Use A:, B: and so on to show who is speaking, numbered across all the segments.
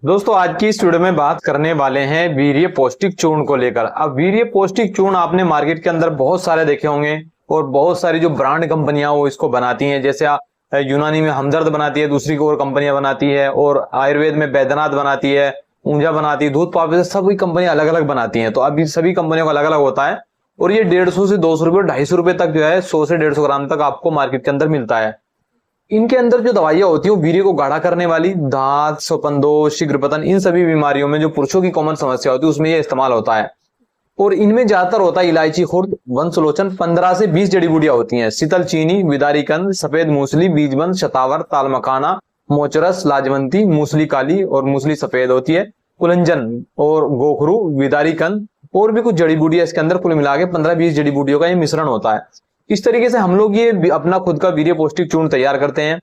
A: दोस्तों आज की इस वीडियो में बात करने वाले हैं वीर्य पौष्टिक चूर्ण को लेकर। अब वीर्य पौष्टिक चूर्ण आपने मार्केट के अंदर बहुत सारे देखे होंगे और बहुत सारी जो ब्रांड कंपनियां वो इसको बनाती हैं। जैसे यूनानी में हमदर्द बनाती है, दूसरी को और कंपनियां बनाती है, और आयुर्वेद में बैद्यनाथ बनाती है, ऊंझा बनाती है, दूध पापड़, सभी कंपनियां अलग अलग बनाती हैं। तो अभी सभी कंपनियों का अलग अलग होता है और ये 150 से 200 रुपये, 250 रुपये तक जो है 100 से 150 ग्राम तक आपको मार्केट के अंदर मिलता है। इनके अंदर जो दवाइयां होती है वो वीर्य को गाढ़ा करने वाली, दांत, स्वपनदोष, शीघ्रपतन, इन सभी बीमारियों में जो पुरुषों की कॉमन समस्या होती है उसमें ये इस्तेमाल होता है। और इनमें ज्यादातर होता है इलायची खुर्द, वंशलोचन, 15 से 20 जड़ी बूटियां होती हैं। शीतल चीनी, विदारीकंद, सफेद मूसली, बीजबंद, शतावर, तालमखाना, मोचरस, लाजवंती, मूसली काली और मूसली सफेद होती है। कुलंजन और गोखरू, विदारीकंद और भी कुछ जड़ी बूटियां इसके अंदर, कुल मिला के 15-20 जड़ी बूटियों का ये मिश्रण होता है। इस तरीके से हम लोग ये अपना खुद का वीर्य पौष्टिक चूर्ण तैयार करते हैं।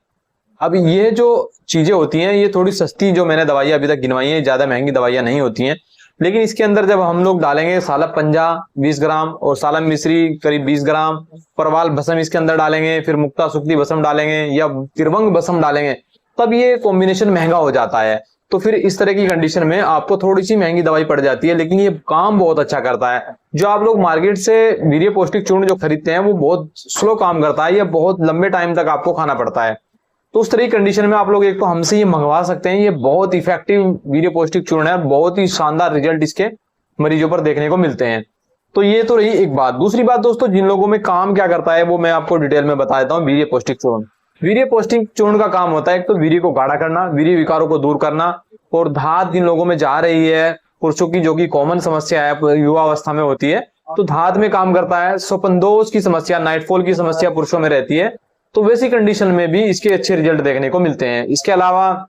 A: अब ये जो चीजें होती हैं ये थोड़ी सस्ती, जो मैंने दवाइयां अभी तक गिनवाई हैं, ज्यादा महंगी दवाइयां नहीं होती हैं। लेकिन इसके अंदर जब हम लोग डालेंगे सालब पंजा 20 ग्राम और सालम मिश्री करीब 20 ग्राम, परवाल भस्म इसके अंदर डालेंगे, फिर मुक्ता सुक्ति भस्म डालेंगे या त्रिभंग भस्म डालेंगे, तब ये कॉम्बिनेशन महंगा हो जाता है। तो फिर इस तरह की कंडीशन में आपको थोड़ी सी महंगी दवाई पड़ जाती है, लेकिन ये काम बहुत अच्छा करता है। जो आप लोग मार्केट से वीर्य पौष्टिक चूर्ण जो खरीदते हैं वो बहुत स्लो काम करता है, ये बहुत लंबे टाइम तक आपको खाना पड़ता है। तो उस तरह की कंडीशन में आप लोग एक तो हमसे ये मंगवा सकते हैं। ये बहुत इफेक्टिव वीर्य पौष्टिक चूर्ण है, बहुत ही शानदार रिजल्ट इसके मरीजों पर देखने को मिलते हैं। तो ये तो रही एक बात। दूसरी बात दोस्तों, जिन लोगों में काम क्या करता है वो मैं आपको डिटेल में बता देता हूँ। वीर्य पौष्टिक चूर्ण, वीर्य पौष्टिक चूर्ण का काम होता है एक तो वीर्य को गाढ़ा करना, वीर्य विकारों को दूर करना, और धात जिन लोगों में जा रही है, पुरुषों की जो कि कॉमन समस्या है युवा अवस्था में होती है, तो धात में काम करता है। स्वपनदोष की समस्या, नाइटफॉल की समस्या पुरुषों में रहती है, तो वैसी कंडीशन में भी इसके अच्छे रिजल्ट देखने को मिलते हैं। इसके अलावा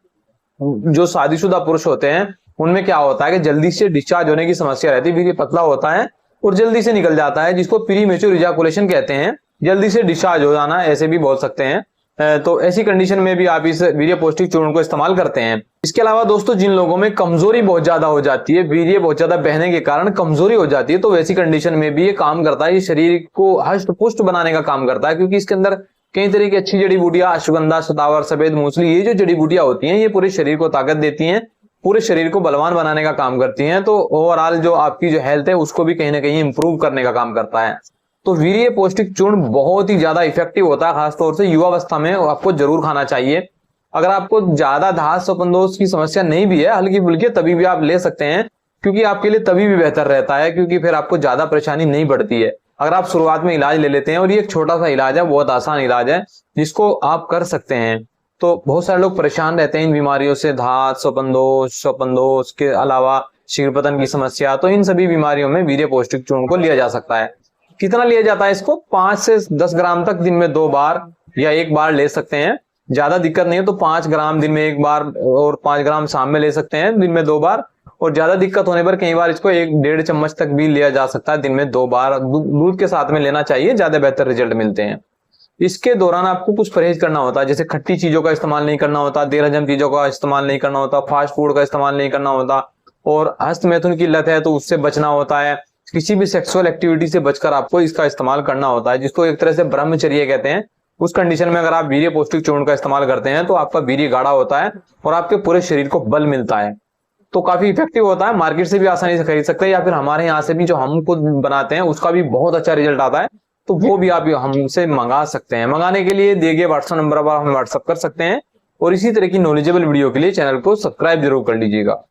A: जो शादीशुदा पुरुष होते हैं उनमें क्या होता है कि जल्दी से डिस्चार्ज होने की समस्या रहती है, वीर्य पतला होता है और जल्दी से निकल जाता है, जिसको प्री मैच्योर इजाकुलेशन कहते हैं, जल्दी से डिस्चार्ज हो जाना ऐसे भी बोल सकते हैं। तो ऐसी कंडीशन में भी आप इस वीर्य पौष्टिक चूर्ण को इस्तेमाल करते हैं। इसके अलावा दोस्तों, जिन लोगों में कमजोरी बहुत ज्यादा हो जाती है, वीर्य बहुत ज्यादा बहने के कारण कमजोरी हो जाती है, तो वैसी कंडीशन में भी ये काम करता है। ये शरीर को हष्ट पुष्ट बनाने का काम करता है, क्योंकि इसके अंदर कई तरह की अच्छी जड़ी बूटियां, अश्वगंधा, शतावर, सफेद मूसली, ये जो जड़ी बूटियां होती हैं ये पूरे शरीर को ताकत देती हैं, पूरे शरीर को बलवान बनाने का काम करती हैं। तो ओवरऑल जो आपकी जो हेल्थ है उसको भी कहीं ना कहीं इंप्रूव करने का काम करता है। तो वीर्य पौष्टिक चूर्ण बहुत ही ज्यादा इफेक्टिव होता है, खासतौर से युवावस्था में आपको जरूर खाना चाहिए। अगर आपको ज्यादा धात स्वपनदोष की समस्या नहीं भी है, हल्की फुल्की, तभी भी आप ले सकते हैं, क्योंकि आपके लिए तभी भी बेहतर रहता है, क्योंकि फिर आपको ज्यादा परेशानी नहीं बढ़ती है अगर आप शुरुआत में इलाज ले लेते हैं। और ये एक छोटा सा इलाज है, बहुत आसान इलाज है, जिसको आप कर सकते हैं। तो बहुत सारे लोग परेशान रहते हैं इन बीमारियों से, धात, स्वपनदोष के अलावा शीघ्रपतन की समस्या, तो इन सभी बीमारियों में वीर्य पौष्टिक चूर्ण को लिया जा सकता है। कितना लिया जाता है इसको? 5 से 10 ग्राम तक दिन में 2 बार या 1 बार ले सकते हैं। ज्यादा दिक्कत नहीं है तो 5 ग्राम दिन में 1 बार और 5 ग्राम शाम में ले सकते हैं, दिन में 2 बार। और ज्यादा दिक्कत होने पर कई बार इसको 1-1.5 चम्मच तक भी लिया जा सकता है, दिन में 2 बार। दूध के साथ में लेना चाहिए, ज्यादा बेहतर रिजल्ट मिलते हैं। इसके दौरान आपको कुछ परहेज करना होता है, जैसे खट्टी चीजों का इस्तेमाल नहीं करना होता, देर हजम चीजों का इस्तेमाल नहीं करना होता, फास्ट फूड का इस्तेमाल नहीं करना होता, और हस्त मैथुन की लत है तो उससे बचना होता है। किसी भी सेक्सुअल एक्टिविटी से बचकर आपको इसका इस्तेमाल करना होता है, जिसको एक तरह से ब्रह्मचर्य कहते हैं। उस कंडीशन में अगर आप वीर्य पौष्टिक चूर्ण का इस्तेमाल करते हैं तो आपका वीर्य गाढ़ा होता है और आपके पूरे शरीर को बल मिलता है। तो काफी इफेक्टिव होता है, मार्केट से भी आसानी से खरीद सकते हैं, या फिर हमारे यहाँ से भी जो हम खुद बनाते हैं उसका भी बहुत अच्छा रिजल्ट आता है, तो वो भी आप हमसे मंगा सकते हैं। मंगाने के लिए दिए गए व्हाट्सएप नंबर पर हमें व्हाट्सएप कर सकते हैं, और इसी तरह की नॉलेजेबल वीडियो के लिए चैनल को सब्सक्राइब जरूर कर लीजिएगा।